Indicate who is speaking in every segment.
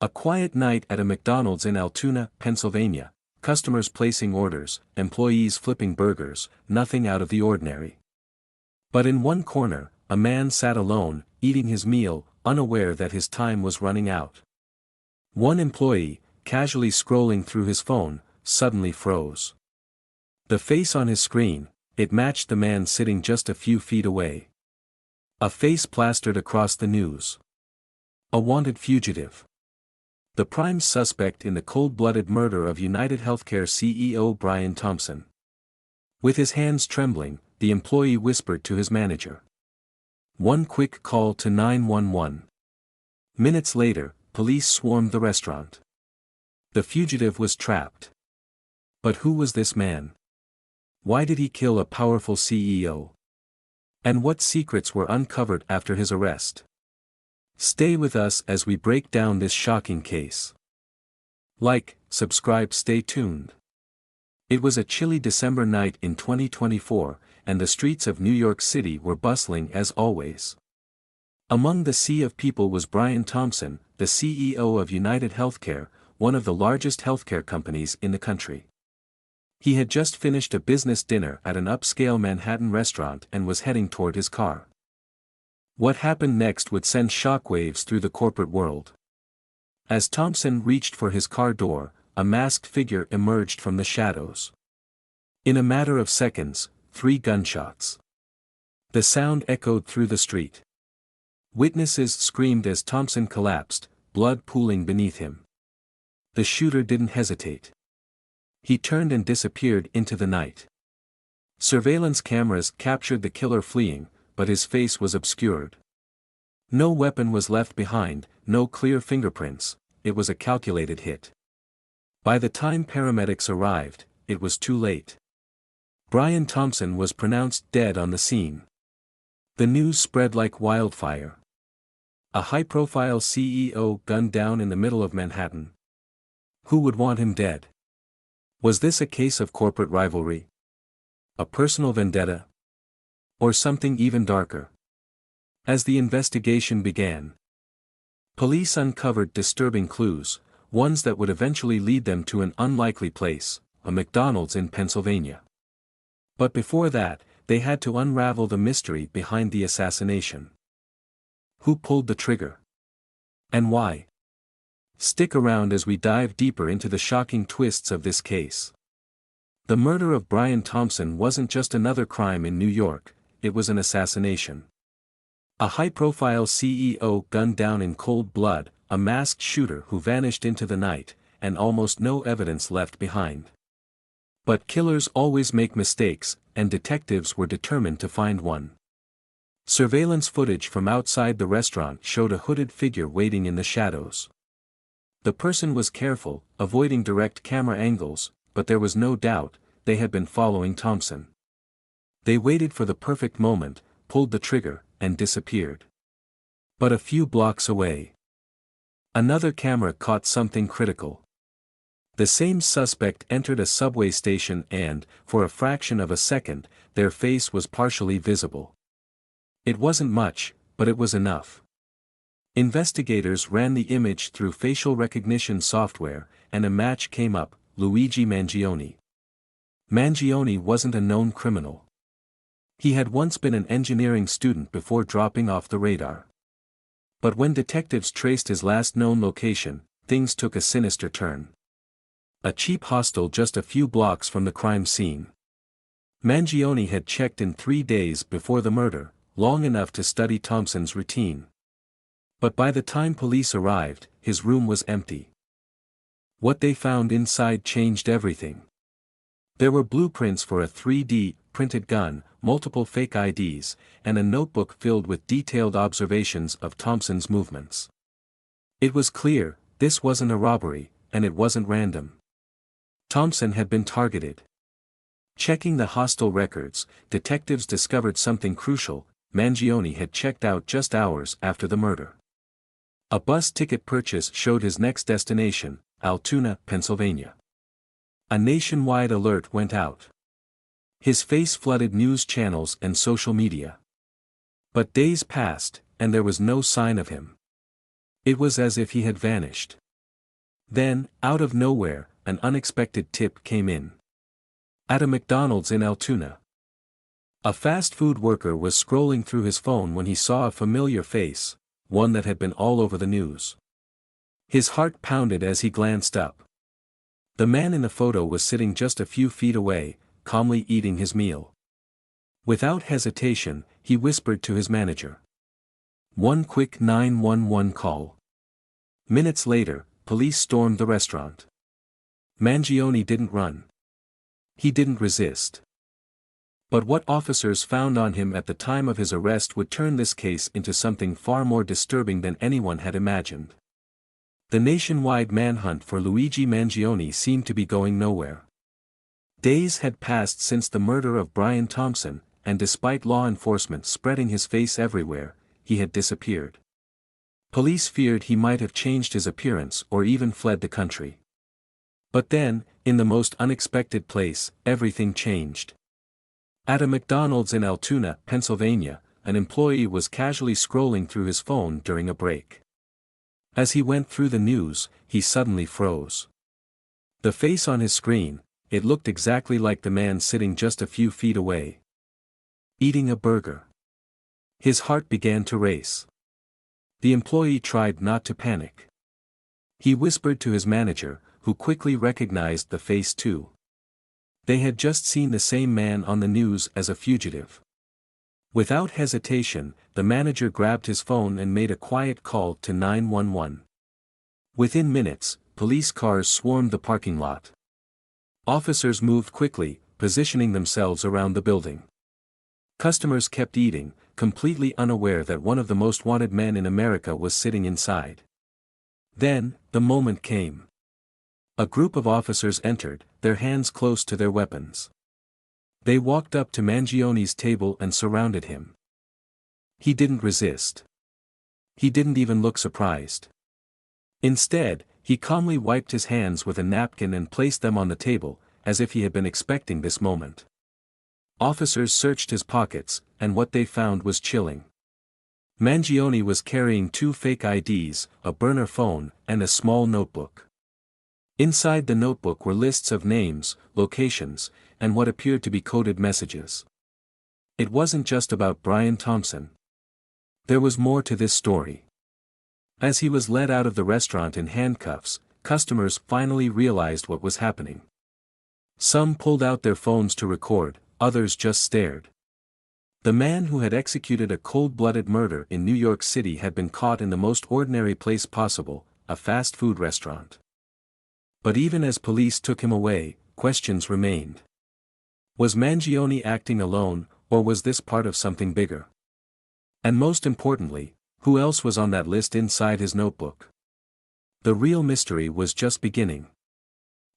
Speaker 1: A quiet night at a McDonald's in Altoona, Pennsylvania, customers placing orders, employees flipping burgers, nothing out of the ordinary. But in one corner, a man sat alone, eating his meal, unaware that his time was running out. One employee, casually scrolling through his phone, suddenly froze. The face on his screen, it matched the man sitting just a few feet away. A face plastered across the news. A wanted fugitive. The prime suspect in the cold-blooded murder of United Healthcare CEO Brian Thompson. With his hands trembling, the employee whispered to his manager. One quick call to 911. Minutes later, police swarmed the restaurant. The fugitive was trapped. But who was this man? Why did he kill a powerful CEO? And what secrets were uncovered after his arrest? Stay with us as we break down this shocking case. Like, subscribe, stay tuned. It was a chilly December night in 2024, and the streets of New York City were bustling as always. Among the sea of people was Brian Thompson, the CEO of United Healthcare, one of the largest healthcare companies in the country. He had just finished a business dinner at an upscale Manhattan restaurant and was heading toward his car. What happened next would send shockwaves through the corporate world. As Thompson reached for his car door, a masked figure emerged from the shadows. In a matter of seconds, 3 gunshots. The sound echoed through the street. Witnesses screamed as Thompson collapsed, blood pooling beneath him. The shooter didn't hesitate. He turned and disappeared into the night. Surveillance cameras captured the killer fleeing, but his face was obscured. No weapon was left behind, no clear fingerprints. It was a calculated hit. By the time paramedics arrived, it was too late. Brian Thompson was pronounced dead on the scene. The news spread like wildfire. A high-profile CEO gunned down in the middle of Manhattan. Who would want him dead? Was this a case of corporate rivalry? A personal vendetta? Or something even darker? As the investigation began, police uncovered disturbing clues, ones that would eventually lead them to an unlikely place, a McDonald's in Pennsylvania. But before that, they had to unravel the mystery behind the assassination. Who pulled the trigger? And why? Stick around as we dive deeper into the shocking twists of this case. The murder of Brian Thompson wasn't just another crime in New York, it was an assassination. A high-profile CEO gunned down in cold blood, a masked shooter who vanished into the night, and almost no evidence left behind. But killers always make mistakes, and detectives were determined to find one. Surveillance footage from outside the restaurant showed a hooded figure waiting in the shadows. The person was careful, avoiding direct camera angles, but there was no doubt, they had been following Thompson. They waited for the perfect moment, pulled the trigger, and disappeared. But a few blocks away, another camera caught something critical. The same suspect entered a subway station and, for a fraction of a second, their face was partially visible. It wasn't much, but it was enough. Investigators ran the image through facial recognition software, and a match came up: Luigi Mangione. Mangione wasn't a known criminal. He had once been an engineering student before dropping off the radar. But when detectives traced his last known location, things took a sinister turn. A cheap hostel just a few blocks from the crime scene. Mangione had checked in 3 days before the murder, long enough to study Thompson's routine. But by the time police arrived, his room was empty. What they found inside changed everything. There were blueprints for a 3D printed gun, multiple fake IDs, and a notebook filled with detailed observations of Thompson's movements. It was clear, this wasn't a robbery, and it wasn't random. Thompson had been targeted. Checking the hostel records, detectives discovered something crucial: Mangione had checked out just hours after the murder. A bus ticket purchase showed his next destination, Altoona, Pennsylvania. A nationwide alert went out. His face flooded news channels and social media. But days passed, and there was no sign of him. It was as if he had vanished. Then, out of nowhere, an unexpected tip came in. At a McDonald's in Altoona, a fast food worker was scrolling through his phone when he saw a familiar face, one that had been all over the news. His heart pounded as he glanced up. The man in the photo was sitting just a few feet away, calmly eating his meal. Without hesitation, he whispered to his manager. One quick 911 call. Minutes later, police stormed the restaurant. Mangione didn't run. He didn't resist. But what officers found on him at the time of his arrest would turn this case into something far more disturbing than anyone had imagined. The nationwide manhunt for Luigi Mangione seemed to be going nowhere. Days had passed since the murder of Brian Thompson, and despite law enforcement spreading his face everywhere, he had disappeared. Police feared he might have changed his appearance or even fled the country. But then, in the most unexpected place, everything changed. At a McDonald's in Altoona, Pennsylvania, an employee was casually scrolling through his phone during a break. As he went through the news, he suddenly froze. The face on his screen, it looked exactly like the man sitting just a few feet away, eating a burger. His heart began to race. The employee tried not to panic. He whispered to his manager, who quickly recognized the face too. They had just seen the same man on the news as a fugitive. Without hesitation, the manager grabbed his phone and made a quiet call to 911. Within minutes, police cars swarmed the parking lot. Officers moved quickly, positioning themselves around the building. Customers kept eating, completely unaware that one of the most wanted men in America was sitting inside. Then, the moment came. A group of officers entered, their hands close to their weapons. They walked up to Mangione's table and surrounded him. He didn't resist. He didn't even look surprised. Instead, he calmly wiped his hands with a napkin and placed them on the table, as if he had been expecting this moment. Officers searched his pockets, and what they found was chilling. Mangione was carrying 2 fake IDs, a burner phone, and a small notebook. Inside the notebook were lists of names, locations, and what appeared to be coded messages. It wasn't just about Brian Thompson. There was more to this story. As he was led out of the restaurant in handcuffs, customers finally realized what was happening. Some pulled out their phones to record, others just stared. The man who had executed a cold-blooded murder in New York City had been caught in the most ordinary place possible, a fast food restaurant. But even as police took him away, questions remained. Was Mangione acting alone, or was this part of something bigger? And most importantly, who else was on that list inside his notebook? The real mystery was just beginning.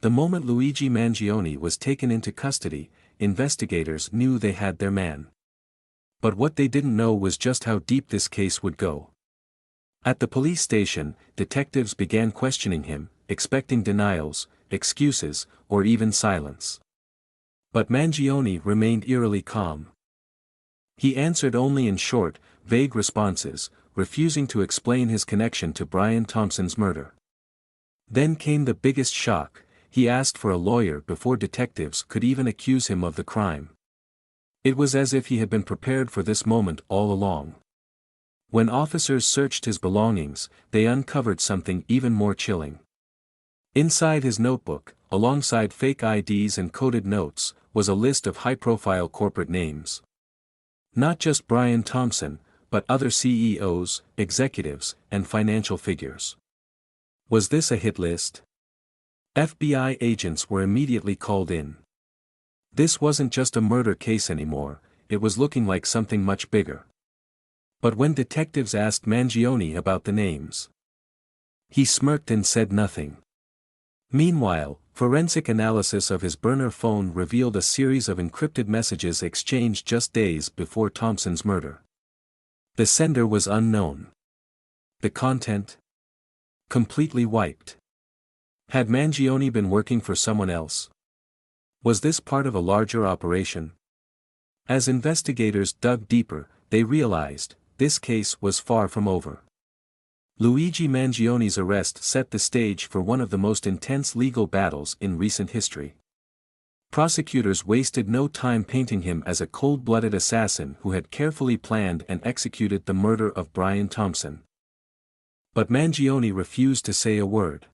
Speaker 1: The moment Luigi Mangione was taken into custody, investigators knew they had their man. But what they didn't know was just how deep this case would go. At the police station, detectives began questioning him, expecting denials, excuses, or even silence. But Mangione remained eerily calm. He answered only in short, vague responses, refusing to explain his connection to Brian Thompson's murder. Then came the biggest shock. He asked for a lawyer before detectives could even accuse him of the crime. It was as if he had been prepared for this moment all along. When officers searched his belongings, they uncovered something even more chilling. Inside his notebook, alongside fake IDs and coded notes, was a list of high-profile corporate names. Not just Brian Thompson, but other CEOs, executives, and financial figures. Was this a hit list? FBI agents were immediately called in. This wasn't just a murder case anymore, it was looking like something much bigger. But when detectives asked Mangione about the names, he smirked and said nothing. Meanwhile, forensic analysis of his burner phone revealed a series of encrypted messages exchanged just days before Thompson's murder. The sender was unknown. The content? Completely wiped. Had Mangione been working for someone else? Was this part of a larger operation? As investigators dug deeper, they realized, this case was far from over. Luigi Mangione's arrest set the stage for one of the most intense legal battles in recent history. Prosecutors wasted no time painting him as a cold-blooded assassin who had carefully planned and executed the murder of Brian Thompson. But Mangione refused to say a word.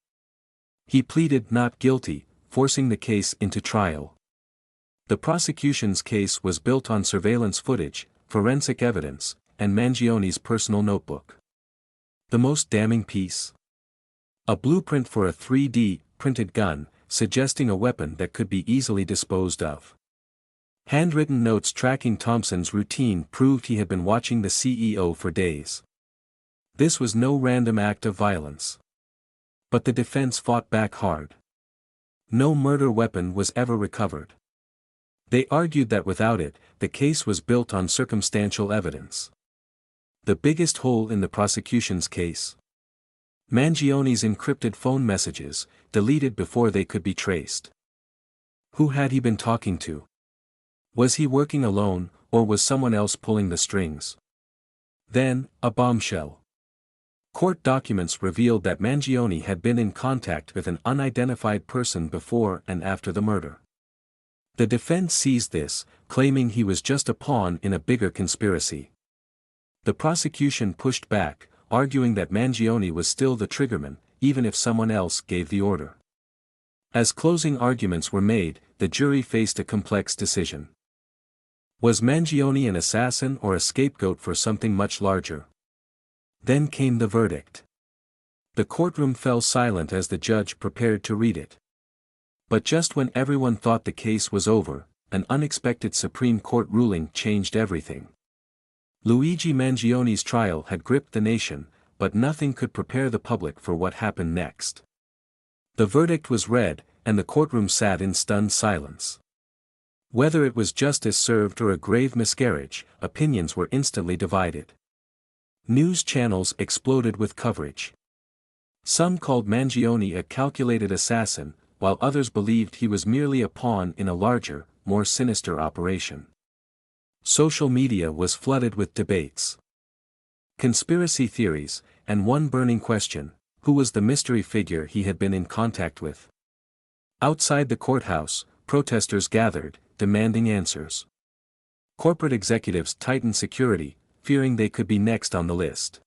Speaker 1: He pleaded not guilty, forcing the case into trial. The prosecution's case was built on surveillance footage, forensic evidence, and Mangione's personal notebook. The most damning piece? A blueprint for a 3D printed gun, suggesting a weapon that could be easily disposed of. Handwritten notes tracking Thompson's routine proved he had been watching the CEO for days. This was no random act of violence. But the defense fought back hard. No murder weapon was ever recovered. They argued that without it, the case was built on circumstantial evidence. The biggest hole in the prosecution's case? Mangione's encrypted phone messages, deleted before they could be traced. Who had he been talking to? Was he working alone, or was someone else pulling the strings? Then, a bombshell. Court documents revealed that Mangione had been in contact with an unidentified person before and after the murder. The defense seized this, claiming he was just a pawn in a bigger conspiracy. The prosecution pushed back, arguing that Mangione was still the triggerman, even if someone else gave the order. As closing arguments were made, the jury faced a complex decision. Was Mangione an assassin or a scapegoat for something much larger? Then came the verdict. The courtroom fell silent as the judge prepared to read it. But just when everyone thought the case was over, an unexpected Supreme Court ruling changed everything. Luigi Mangione's trial had gripped the nation, but nothing could prepare the public for what happened next. The verdict was read, and the courtroom sat in stunned silence. Whether it was justice served or a grave miscarriage, opinions were instantly divided. News channels exploded with coverage. Some called Mangione a calculated assassin, while others believed he was merely a pawn in a larger, more sinister operation. Social media was flooded with debates, conspiracy theories, and one burning question: who was the mystery figure he had been in contact with? Outside the courthouse, protesters gathered, demanding answers. Corporate executives tightened security, fearing they could be next on the list.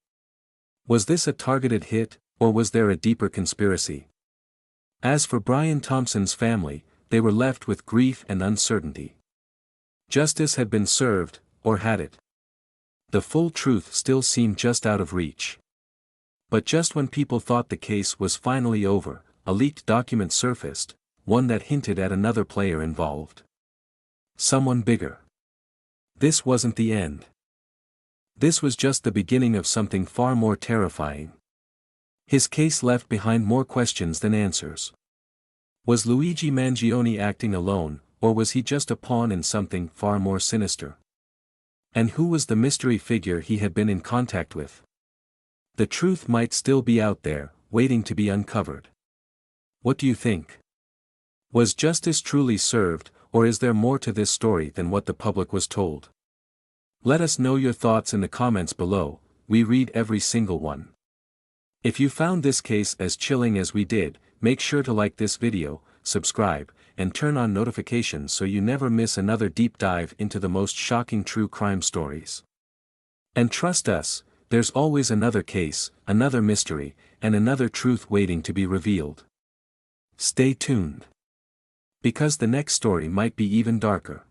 Speaker 1: Was this a targeted hit, or was there a deeper conspiracy? As for Brian Thompson's family, they were left with grief and uncertainty. Justice had been served, or had it? The full truth still seemed just out of reach. But just when people thought the case was finally over, a leaked document surfaced, one that hinted at another player involved. Someone bigger. This wasn't the end. This was just the beginning of something far more terrifying. His case left behind more questions than answers. Was Luigi Mangione acting alone, or was he just a pawn in something far more sinister? And who was the mystery figure he had been in contact with? The truth might still be out there, waiting to be uncovered. What do you think? Was justice truly served, or is there more to this story than what the public was told? Let us know your thoughts in the comments below. We read every single one. If you found this case as chilling as we did, make sure to like this video, subscribe, and turn on notifications so you never miss another deep dive into the most shocking true crime stories. And trust us, there's always another case, another mystery, and another truth waiting to be revealed. Stay tuned. Because the next story might be even darker.